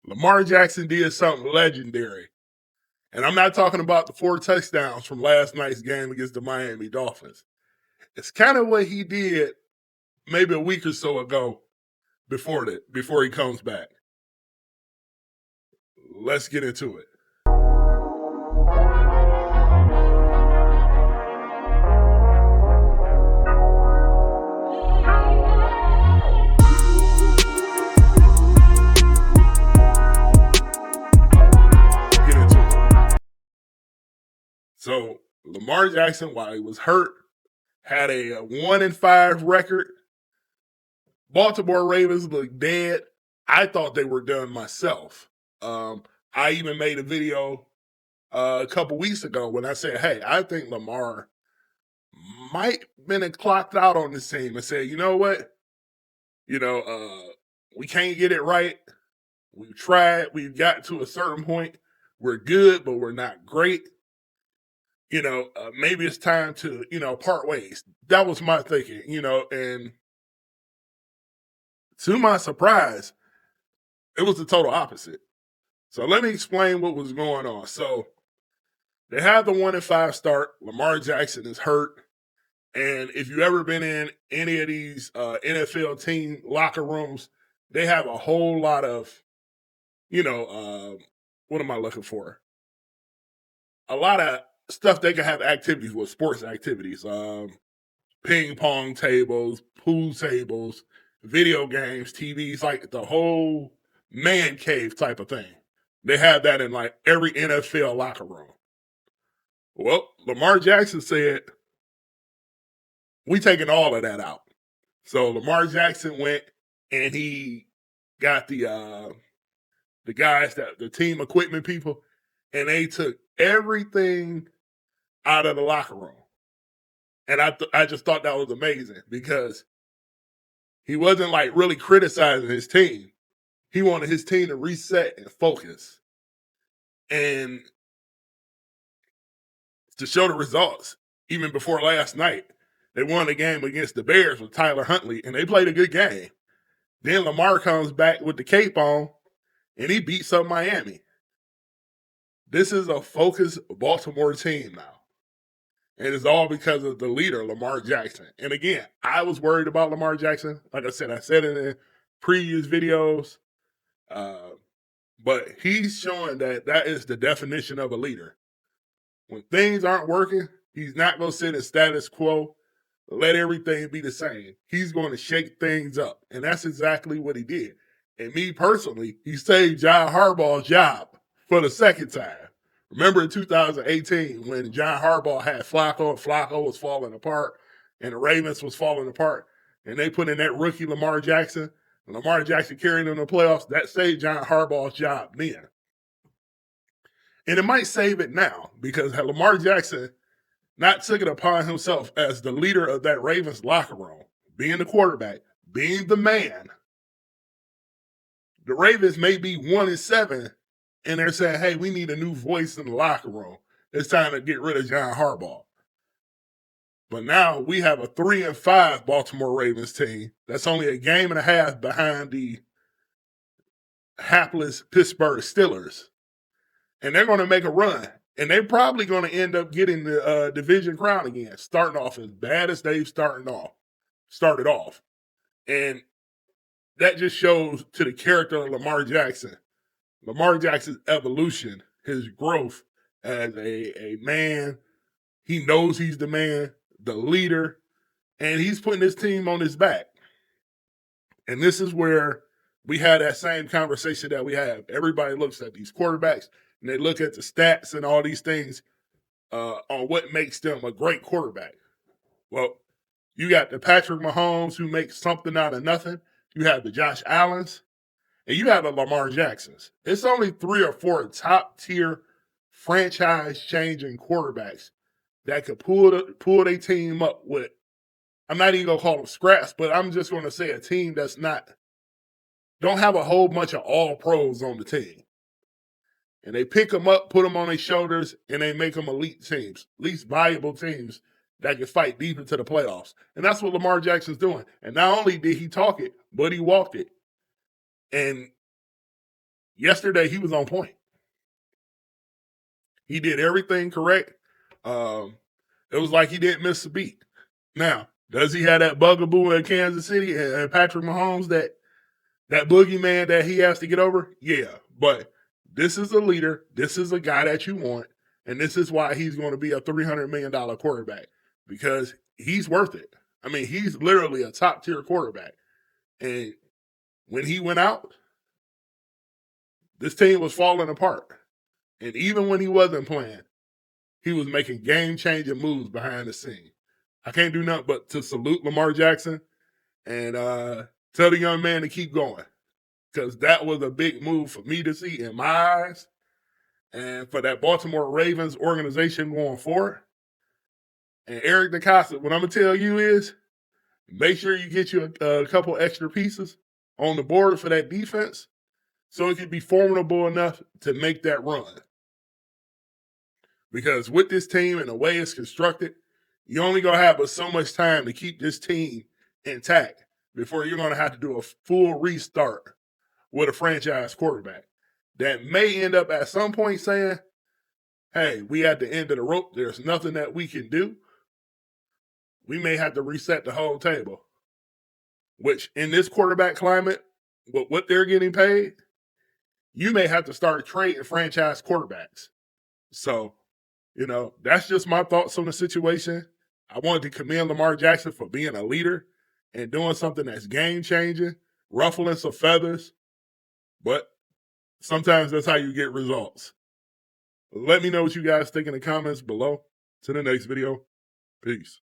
Lamar Jackson did something legendary. And I'm not talking about the 4 touchdowns from last night's game against the Miami Dolphins. It's kind of what he did maybe a week or so ago before he comes back. Let's get into it. So Lamar Jackson, while he was hurt, had a 1-5 record. Baltimore Ravens looked dead. I thought they were done myself. I even made a video a couple weeks ago when I said, hey, I think Lamar might been clocked out on this team and said, you know what? We can't get it right. We've tried. We've got to a certain point. We're good, but we're not great. Maybe it's time to, part ways. That was my thinking, and to my surprise, it was the total opposite. So let me explain what was going on. So they had the 1-5 start. Lamar Jackson is hurt. And if you've ever been in any of these NFL team locker rooms, they have a whole lot of, what am I looking for? A lot of stuff they can have activities with, sports activities, ping pong tables, pool tables, video games, TVs, like the whole man cave type of thing. They have that in like every NFL locker room. Well, Lamar Jackson said, we taking all of that out. So Lamar Jackson went and he got the guys, the team equipment people, and they took everything out of the locker room. And I just thought that was amazing because he wasn't like really criticizing his team. He wanted his team to reset and focus. And to show the results, even before last night, they won the game against the Bears with Tyler Huntley, and they played a good game. Then Lamar comes back with the cape on, and he beats up Miami. This is a focused Baltimore team now. And it's all because of the leader, Lamar Jackson. And again, I was worried about Lamar Jackson. Like I said it in previous videos. But he's showing that is the definition of a leader. When things aren't working, he's not going to sit in status quo, let everything be the same. He's going to shake things up. And that's exactly what he did. And me personally, he saved John Harbaugh's job for the second time. Remember in 2018 when John Harbaugh had Flacco was falling apart, and the Ravens was falling apart, and they put in that rookie Lamar Jackson, and Lamar Jackson carried them in the playoffs. That saved John Harbaugh's job then. And it might save it now because had Lamar Jackson not took it upon himself as the leader of that Ravens locker room, being the quarterback, being the man, the Ravens may be 1-7, and they're saying, hey, we need a new voice in the locker room. It's time to get rid of John Harbaugh. But now we have a 3-5 Baltimore Ravens team that's only a game and a half behind the hapless Pittsburgh Steelers. And they're going to make a run. And they're probably going to end up getting the division crown again, starting off as bad as they've started off. And that just shows to the character of Lamar Jackson. Lamar Jackson's evolution, his growth as a man. He knows he's the man, the leader, and he's putting his team on his back. And this is where we had that same conversation that we have. Everybody looks at these quarterbacks, and they look at the stats and all these things on what makes them a great quarterback. Well, you got the Patrick Mahomes who makes something out of nothing. You have the Josh Allens. And you have the Lamar Jacksons. It's only 3 or 4 top-tier franchise-changing quarterbacks that could pull their team up with, I'm not even going to call them scraps, but I'm just going to say a team that's don't have a whole bunch of all-pros on the team. And they pick them up, put them on their shoulders, and they make them elite teams, at least valuable teams that can fight deep into the playoffs. And that's what Lamar Jackson's doing. And not only did he talk it, but he walked it. And Yesterday, he was on point. He did everything correct. It was like he didn't miss a beat. Now, does he have that bugaboo in Kansas City and Patrick Mahomes, that boogeyman that he has to get over? Yeah, but this is a leader. This is a guy that you want, and this is why he's going to be a $300 million quarterback, because he's worth it. I mean, he's literally a top-tier quarterback. And when he went out, this team was falling apart. And even when he wasn't playing, he was making game-changing moves behind the scene. I can't do nothing but to salute Lamar Jackson and tell the young man to keep going, because that was a big move for me to see in my eyes, and for that Baltimore Ravens organization going forward. And Eric DeCosta, what I'm going to tell you is, make sure you get you a couple extra pieces on the board for that defense so it can be formidable enough to make that run. Because with this team and the way it's constructed, you only going to have but so much time to keep this team intact before you're going to have to do a full restart with a franchise quarterback that may end up at some point saying, hey, we at the end of the rope. There's nothing that we can do. We may have to reset the whole table, which in this quarterback climate, with what they're getting paid, you may have to start trading franchise quarterbacks. So, that's just my thoughts on the situation. I wanted to commend Lamar Jackson for being a leader and doing something that's game-changing, ruffling some feathers, but sometimes that's how you get results. Let me know what you guys think in the comments below. To the next video. Peace.